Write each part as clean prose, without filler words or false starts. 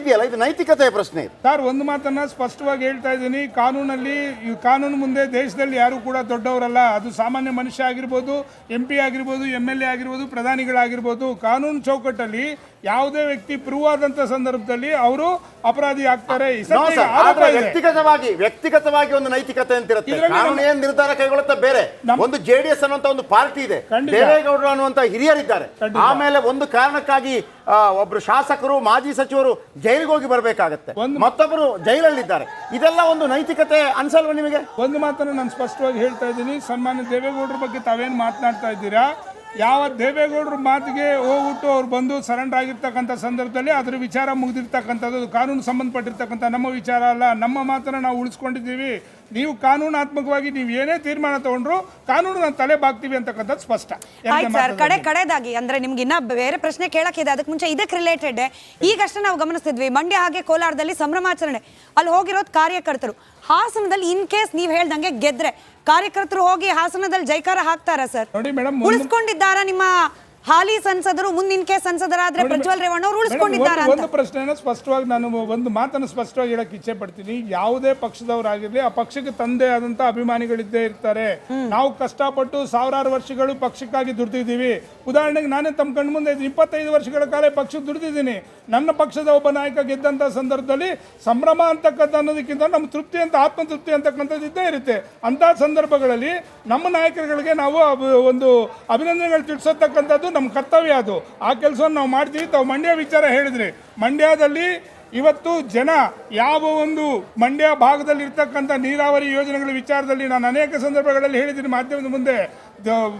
ಇದೆಯಲ್ಲ, ಇದು ನೈತಿಕತೆಯ ಪ್ರಶ್ನೆ. ಸರ್, ಒಂದು ಮಾತನ್ನ ಸ್ಪಷ್ಟವಾಗಿ ಹೇಳ್ತಾ ಇದ್ದೀನಿ. ಕಾನೂನು ಮುಂದೆ ದೇಶದಲ್ಲಿ ಯಾರು ಕೂಡ ದೊಡ್ಡವರಲ್ಲ. ಅದು ಸಾಮಾನ್ಯ ಮನುಷ್ಯ ಆಗಿರ್ಬೋದು, MP ಆಗಿರ್ಬೋದು, MLA ಆಗಿರ್ಬೋದು, ಪ್ರಧಾನಿಗಳಾಗಿರ್ಬೋದು. ಕಾನೂನು ಚೌಕಟ್ಟಲ್ಲಿ ಯಾವುದೇ ವ್ಯಕ್ತಿ ಪ್ರೂವ್ ಆದಂತ ಸಂದರ್ಭದಲ್ಲಿ ಅವರು ಅಪರಾಧಿ ಆಗ್ತಾರೆ. ವ್ಯಕ್ತಿಗತವಾಗಿ ಒಂದು ನೈತಿಕತೆ ಅಂತ ಇರುತ್ತೆ. ಕಾನೂನು ಏನ್ ನಿರ್ಧಾರ ಕೈಗೊಳ್ಳುತ್ತೆ ಬೇರೆ. ಒಂದು JDS ಅನ್ನುವಂತ ಒಂದು ಪಾರ್ಟಿ ಇದೆ, ದೇವೇಗೌಡರು ಅನ್ನುವಂತ ಹಿರಿಯರಿದ್ದಾರೆ. ಆಮೇಲೆ ಒಂದು ಕಾರಣಕ್ಕಾಗಿ ಒಬ್ರು ಶಾಸಕರು, ಮಾಜಿ ಸಚಿವರು ಜೈಲಿಗೆ ಹೋಗಿ ಬರಬೇಕಾಗತ್ತೆ, ಮತ್ತೊಬ್ಬರು ಜೈಲಲ್ಲಿದ್ದಾರೆ. ಇದೆಲ್ಲ ಒಂದು ನೈತಿಕತೆ ಅನ್ಸಲ್ವಾ ನಿಮಗೆ? ಒಂದು ಮಾತನ್ನು ನಾನು ಸ್ಪಷ್ಟವಾಗಿ ಹೇಳ್ತಾ ಇದ್ದೀನಿ. ಸನ್ಮಾನ್ಯ ದೇವೇಗೌಡರ ಬಗ್ಗೆ ತಾವೇನು ಮಾತನಾಡ್ತಾ ಇದ್ದೀರಾ, ಯಾವ ದೇವೇಗೌಡರ ಮಾತಿಗೆ ಹೋಗ್ಬಿಟ್ಟು ಅವ್ರು ಬಂದು ಸರೆಂಡರ್ ಆಗಿರ್ತಕ್ಕಂಥ ಸಂದರ್ಭದಲ್ಲಿ ಅದರ ವಿಚಾರ ಮುಗಿದಿರ್ತಕ್ಕಂಥದ್ದು ಕಾನೂನು ಸಂಬಂಧಪಟ್ಟಿರ್ತಕ್ಕಂಥ ನಮ್ಮ ವಿಚಾರ ಅಲ್ಲ. ನಮ್ಮ ಮಾತನ್ನು ನಾವು ಉಳಿಸ್ಕೊಂಡಿದ್ದೀವಿ. ನೀವು ಕಾನೂನಾತ್ಮಕವಾಗಿ ನೀವು ಏನೇ ತೀರ್ಮಾನ ತಗೊಂಡ್ರು ಕಾನೂನು ನಾನು ತಲೆ ಬಾಗ್ತೀವಿ ಅಂತಕ್ಕಂಥದ್ದು ಸ್ಪಷ್ಟ. ಕಡೆದಾಗಿ ಅಂದ್ರೆ ನಿಮ್ಗೆ ಇನ್ನ ಬೇರೆ ಪ್ರಶ್ನೆ ಕೇಳಕ್ಕಿದೆ. ಅದಕ್ಕೆ ಮುಂಚೆ ಇದಕ್ಕೆ ರಿಲೇಟೆಡ್ ಈಗಷ್ಟೇ ನಾವು ಗಮನಿಸ್ತಿದ್ವಿ, ಮಂಡ್ಯ ಹಾಗೆ ಕೋಲಾರದಲ್ಲಿ ಸಂಭ್ರಮಾಚರಣೆ. ಅಲ್ಲಿ ಹೋಗಿರೋದು ಕಾರ್ಯಕರ್ತರು. ಹಾಸನದಲ್ಲಿ ಇನ್ ಕೇಸ್ ನೀವ್ ಹೇಳ್ದಂಗೆ ಗೆದ್ರೆ ಕಾರ್ಯಕರ್ತರು ಹೋಗಿ ಹಾಸನದಲ್ಲಿ ಜೈಕಾರ ಹಾಕ್ತಾರಾ ಸರ್? ನೋಡಿ ಮೇಡಮ್, ಉಳಿಸ್ಕೊಂಡಿದ್ದಾರಾ ನಿಮ್ಮ ಹಾಲಿ ಸಂಸದರು? ಮುಂದಿನ ಕೇಸ್ ಸಂಸದರಾದ್ರೆ ಪ್ರಜ್ವಲ್ ರೇವಣ್ಣ ಅವರು ಉಳಿಸ್ಕೊಂಡಿದ್ದಾರೆ. ಒಂದು ಪ್ರಶ್ನೆನ ಸ್ಪಷ್ಟವಾಗಿ ನಾನು ಒಂದು ಮಾತನ್ನು ಸ್ಪಷ್ಟವಾಗಿ ಹೇಳಕ್ ಇಚ್ಛೆ ಪಡ್ತೀನಿ. ಯಾವುದೇ ಪಕ್ಷದವರಾಗಿರ್ಲಿ, ಆ ಪಕ್ಷಕ್ಕೆ ತಂದೆ ಆದಂತ ಅಭಿಮಾನಿಗಳಿದ್ದೇ ಇರ್ತಾರೆ. ನಾವು ಕಷ್ಟಪಟ್ಟು ಸಾವಿರಾರು ವರ್ಷಗಳು ಪಕ್ಷಕ್ಕಾಗಿ ದುಡಿದಿದ್ದೀವಿ. ಉದಾಹರಣೆಗೆ ನಾನೇ ತಮ್ಮ ಕಣ್ಣು ಮುಂದೆ 25 ವರ್ಷಗಳ ಕಾಲ ಪಕ್ಷಕ್ಕೆ ದುಡಿದಿದ್ದೀನಿ. ನನ್ನ ಪಕ್ಷದ ಒಬ್ಬ ನಾಯಕ ಗೆದ್ದಂತ ಸಂದರ್ಭದಲ್ಲಿ ಸಂಭ್ರಮ ಅಂತಕ್ಕಂಥ ಅನ್ನೋದಕ್ಕಿಂತ ನಮ್ಮ ತೃಪ್ತಿ ಅಂತ, ಆತ್ಮತೃಪ್ತಿ ಅಂತಕ್ಕಂಥದ್ದು ಇದ್ದೇ ಇರುತ್ತೆ. ಅಂತ ಸಂದರ್ಭಗಳಲ್ಲಿ ನಮ್ಮ ನಾಯಕರುಗಳಿಗೆ ನಾವು ಒಂದು ಅಭಿನಂದನೆಗಳು ತಿಳಿಸತಕ್ಕಂಥದ್ದು ನಮ್ಮ ಕರ್ತವ್ಯ. ಅದು ಆ ಕೆಲಸವನ್ನು ನಾವು ಮಾಡ್ತೀವಿ. ತಾವು ಮಂಡ್ಯ ವಿಚಾರ ಹೇಳಿದ್ರಿ. ಮಂಡ್ಯದಲ್ಲಿ ಇವತ್ತು ಜನ ಯಾವ ಒಂದು ಮಂಡ್ಯ ಭಾಗದಲ್ಲಿ ಇರ್ತಕ್ಕಂಥ ನೀರಾವರಿ ಯೋಜನೆಗಳ ವಿಚಾರದಲ್ಲಿ ನಾನು ಅನೇಕ ಸಂದರ್ಭಗಳಲ್ಲಿ ಹೇಳಿದ್ದೀನಿ ಮಾಧ್ಯಮದ ಮುಂದೆ.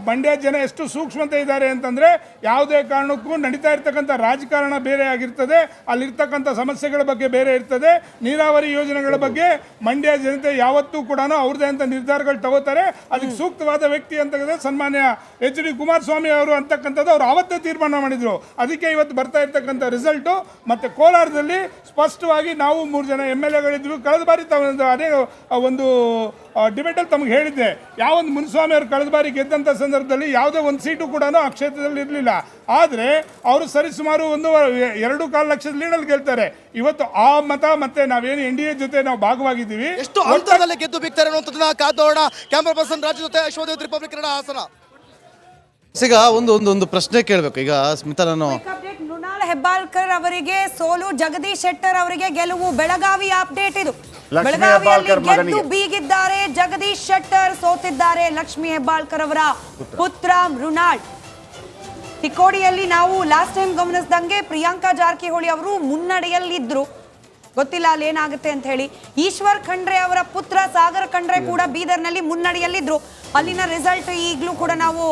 ಮಂಡ್ಯ ಜನ ಎಷ್ಟು ಸೂಕ್ಷ್ಮತೆ ಇದ್ದಾರೆ ಅಂತಂದರೆ, ಯಾವುದೇ ಕಾರಣಕ್ಕೂ ನಡೀತಾ ಇರ್ತಕ್ಕಂಥ ರಾಜಕಾರಣ ಬೇರೆ ಆಗಿರ್ತದೆ, ಅಲ್ಲಿರ್ತಕ್ಕಂಥ ಸಮಸ್ಯೆಗಳ ಬಗ್ಗೆ ಬೇರೆ ಇರ್ತದೆ. ನೀರಾವರಿ ಯೋಜನೆಗಳ ಬಗ್ಗೆ ಮಂಡ್ಯ ಜನತೆ ಯಾವತ್ತೂ ಕೂಡ ಅವ್ರದ್ದೇ ಅಂತ ನಿರ್ಧಾರಗಳು ತಗೋತಾರೆ. ಅದಕ್ಕೆ ಸೂಕ್ತವಾದ ವ್ಯಕ್ತಿ ಅಂತ ಸನ್ಮಾನ್ಯ HD ಕುಮಾರಸ್ವಾಮಿ ಅವರು ಅಂತಕ್ಕಂಥದ್ದು ಅವ್ರು ಆವತ್ತೇ ತೀರ್ಮಾನ ಮಾಡಿದರು. ಅದಕ್ಕೆ ಇವತ್ತು ಬರ್ತಾ ಇರ್ತಕ್ಕಂಥ ರಿಸಲ್ಟು. ಮತ್ತು ಕೋಲಾರದಲ್ಲಿ ಸ್ಪಷ್ಟವಾಗಿ ನಾವು 3 ಜನ MLAಗಳಿದ್ವಿ. ಕಳೆದ ಬಾರಿ ಅದೇ ಒಂದು ಡಿಬೇಟಲ್ಲಿ ತಮಗೆ ಹೇಳಿದ್ದೆ, ಯಾವೊಂದು ಮುನಿಸ್ವಾಮಿ ಅವರು ಕಳೆದ ಬಾರಿ ಗೆದ್ದಂಥ ಸಂದರ್ಭದಲ್ಲಿ ಯಾವುದೇ ಒಂದು ಸೀಟು ಕೂಡ ಆ ಕ್ಷೇತ್ರದಲ್ಲಿ ಇರಲಿಲ್ಲ. ಆದರೆ ಅವರು ಸರಿಸುಮಾರು 1.25 ಲಕ್ಷದ ಲೀಡಲ್ಲಿ ಗೆಲ್ತಾರೆ. ಇವತ್ತು ಆ ಮತ ಮತ್ತೆ ನಾವೇನು NDA ಜೊತೆ ನಾವು ಭಾಗವಾಗಿದ್ದೀವಿ, ಎಷ್ಟು ಅಂತರದಲ್ಲಿ ಗೆದ್ದು ಬಿಗ್ತಾರೆ ಅನ್ನೋದನ್ನ ಕಾದೋಣ. ಕ್ಯಾಮರಾ ಪರ್ಸನ್ ರಾಜು ಜೊತೆ ಅಶ್ವಥ್, ರಿಪಬ್ಲಿಕ್ ಕನ್ನಡ, ಹಾಸನ. ಈಗ ಒಂದು ಪ್ರಶ್ನೆ ಕೇಳಬೇಕು. ಈಗ ಸ್ಮಿತಾ, ನಾನು ಮೃಣಾಲ್ ಹೆಬ್ಬಾಳ್ಕರ್ ಅವರಿಗೆ ಸೋಲು, ಜಗದೀಶ್ ಶೆಟ್ಟರ್ ಅವರಿಗೆ ಗೆಲುವು. ಬೆಳಗಾವಿ ಅಪ್ಡೇಟ್ ಇದು. ಬೆಳಗಾವಿಯಲ್ಲಿ ಗೆದ್ದು ಬೀಗಿದ್ದಾರೆ ಜಗದೀಶ್ ಶೆಟ್ಟರ್, ಸೋತಿದ್ದಾರೆ ಲಕ್ಷ್ಮೀ ಹೆಬ್ಬಾಳ್ಕರ್ ಅವರ ಪುತ್ರ ಮೃಣಾಲ್. ತಿಕೋಡಿಯಲ್ಲಿ ನಾವು ಲಾಸ್ಟ್ ಟೈಮ್ ಗಮನಿಸಿದಂಗೆ ಪ್ರಿಯಾಂಕಾ ಜಾರಕಿಹೊಳಿ ಅವರು ಮುನ್ನಡೆಯಲ್ಲಿದ್ರು. ಗೊತ್ತಿಲ್ಲ ಅಲ್ಲಿ ಏನಾಗುತ್ತೆ ಅಂತ ಹೇಳಿ. ಈಶ್ವರ್ ಖಂಡ್ರೆ ಅವರ ಪುತ್ರ ಸಾಗರ್ ಖಂಡ್ರೆ ಕೂಡ ಬೀದರ್ನಲ್ಲಿ ಮುನ್ನಡೆಯಲ್ಲಿದ್ರು. ಅಲ್ಲಿನ ರಿಸಲ್ಟ್ ಈಗಲೂ ಕೂಡ ನಾವು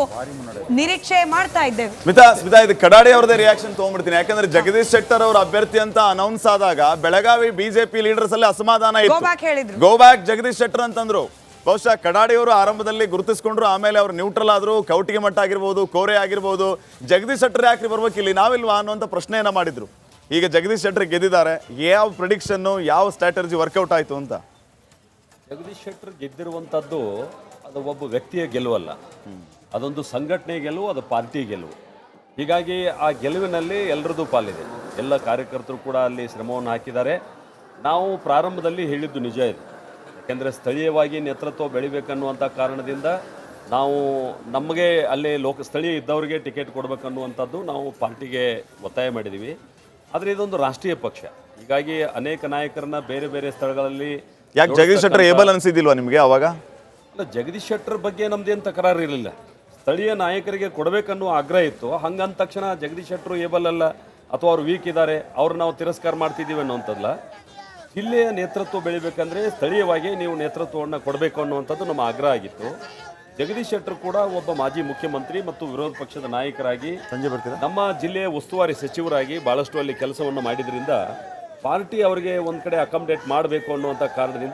ನಿರೀಕ್ಷೆ ಮಾಡ್ತಾ ಇದ್ದೇವೆ. ಸ್ಮಿತಾ, ಇದು ಕಡಾಡಿ ಅವರದೇ ರಿಯಾಕ್ಷನ್ ತಗೊಂಡ್ಬಿಡ್ತೀನಿ. ಯಾಕಂದ್ರೆ ಜಗದೀಶ್ ಶೆಟ್ಟರ್ ಅವರ ಅಭ್ಯರ್ಥಿ ಅಂತ ಅನೌನ್ಸ್ ಆದಾಗ ಬೆಳಗಾವಿ BJP ಲೀಡರ್ಸ್ ಅಲ್ಲಿ ಅಸಮಾಧಾನ ಇತ್ತು. ಗೋ ಬ್ಯಾಕ್ ಜಗದೀಶ್ ಶೆಟ್ಟರ್ ಅಂತಂದ್ರು. ಬಹುಶಃ ಕಡಾಡಿ ಅವರು ಆರಂಭದಲ್ಲಿ ಗುರುತಿಸ್ಕೊಂಡ್ರು, ಆಮೇಲೆ ಅವರು ನ್ಯೂಟ್ರಲ್ ಆದ್ರು. ಕೌಟಿಗೆ ಮಠ ಆಗಿರ್ಬೋದು, ಕೋರೆ ಆಗಿರ್ಬೋದು, ಜಗದೀಶ್ ಶೆಟ್ಟರ್ ಯಾಕ್ರಿ ಬರ್ಬೇಕು ಇಲ್ಲಿ, ನಾವಿಲ್ವಾ ಅನ್ನುವಂಥ ಪ್ರಶ್ನೆಯನ್ನ ಮಾಡಿದ್ರು. ಈಗ ಜಗದೀಶ್ ಶೆಟ್ಟರ್ ಗೆದ್ದಿದ್ದಾರೆ. ಯಾವ ಪ್ರಿಡಿಕ್ಷನ್, ಯಾವ ಸ್ಟ್ರಾಟಜಿ ವರ್ಕೌಟ್ ಆಯ್ತು ಅಂತ? ಜಗದೀಶ್ ಶೆಟ್ಟರ್ ಗೆದ್ದಿರುವಂಥದ್ದು ಅದು ಒಬ್ಬ ವ್ಯಕ್ತಿಯ ಗೆಲುವಲ್ಲ, ಅದೊಂದು ಸಂಘಟನೆ ಗೆಲುವು, ಅದು ಪಾರ್ಟಿ ಗೆಲುವು. ಹೀಗಾಗಿ ಆ ಗೆಲುವಿನಲ್ಲಿ ಎಲ್ಲರದ್ದು ಪಾಲಿದೆ. ಎಲ್ಲ ಕಾರ್ಯಕರ್ತರು ಕೂಡ ಅಲ್ಲಿ ಶ್ರಮವನ್ನು ಹಾಕಿದ್ದಾರೆ. ನಾವು ಪ್ರಾರಂಭದಲ್ಲಿ ಹೇಳಿದ್ದು ನಿಜ ಇದು. ಯಾಕೆಂದರೆ ಸ್ಥಳೀಯವಾಗಿ ನೇತೃತ್ವ ಬೆಳಿಬೇಕನ್ನುವಂಥ ಕಾರಣದಿಂದ ನಾವು ನಮಗೆ ಅಲ್ಲಿ ಸ್ಥಳೀಯ ಇದ್ದವರಿಗೆ ಟಿಕೆಟ್ ಕೊಡಬೇಕನ್ನುವಂಥದ್ದು ನಾವು ಪಾರ್ಟಿಗೆ ಒತ್ತಾಯ ಮಾಡಿದ್ದೀವಿ. ಆದರೆ ಇದೊಂದು ರಾಷ್ಟ್ರೀಯ ಪಕ್ಷ, ಹೀಗಾಗಿ ಅನೇಕ ನಾಯಕರನ್ನ ಬೇರೆ ಬೇರೆ ಸ್ಥಳಗಳಲ್ಲಿ. ಯಾಕೆ ಜಗದೀಶ್ ಶೆಟ್ಟರ್ ಏಬಲ್ ಅನಿಸಿದಿಲ್ವಾ ನಿಮಗೆ ಅವಾಗ? ಅಲ್ಲ, ಜಗದೀಶ್ ಶೆಟ್ಟರ್ ಬಗ್ಗೆ ನಮ್ದೇನು ತಕರಾರು ಇರಲಿಲ್ಲ. ಸ್ಥಳೀಯ ನಾಯಕರಿಗೆ ಕೊಡಬೇಕನ್ನೋ ಆಗ್ರಹ ಇತ್ತು. ಹಂಗಂದ ತಕ್ಷಣ ಜಗದೀಶ್ ಶೆಟ್ಟರು ಏಬಲ್ ಅಲ್ಲ ಅಥವಾ ಅವ್ರು ವೀಕ್ ಇದ್ದಾರೆ, ಅವ್ರು ನಾವು ತಿರಸ್ಕಾರ ಮಾಡ್ತಿದ್ದೀವಿ ಅನ್ನೋಂಥದ್ದಲ್ಲ. ಜಿಲ್ಲೆಯ ನೇತೃತ್ವ ಬೆಳಿಬೇಕಂದ್ರೆ ಸ್ಥಳೀಯವಾಗಿ ನೀವು ನೇತೃತ್ವವನ್ನು ಕೊಡಬೇಕು ಅನ್ನುವಂಥದ್ದು ನಮ್ಮ ಆಗ್ರಹ ಆಗಿತ್ತು. ಜಗದೀಶ್ ಶೆಟ್ಟರ್ ಕೂಡ ಒಬ್ಬ ಮಾಜಿ ಮುಖ್ಯಮಂತ್ರಿ ಮತ್ತು ವಿರೋಧ ಪಕ್ಷದ ನಾಯಕರಾಗಿ ನಮ್ಮ ಜಿಲ್ಲೆಯ ಉಸ್ತುವಾರಿ ಸಚಿವರಾಗಿ ಭಾಳಷ್ಟು ಅಲ್ಲಿ ಕೆಲಸವನ್ನು ಮಾಡಿದ್ರಿಂದ ಪಾರ್ಟಿ ಅವರಿಗೆ ಒಂದು ಕಡೆ ಅಕಾಮಡೇಟ್ ಮಾಡಬೇಕು ಅನ್ನುವಂಥ ಕಾರಣದಿಂದ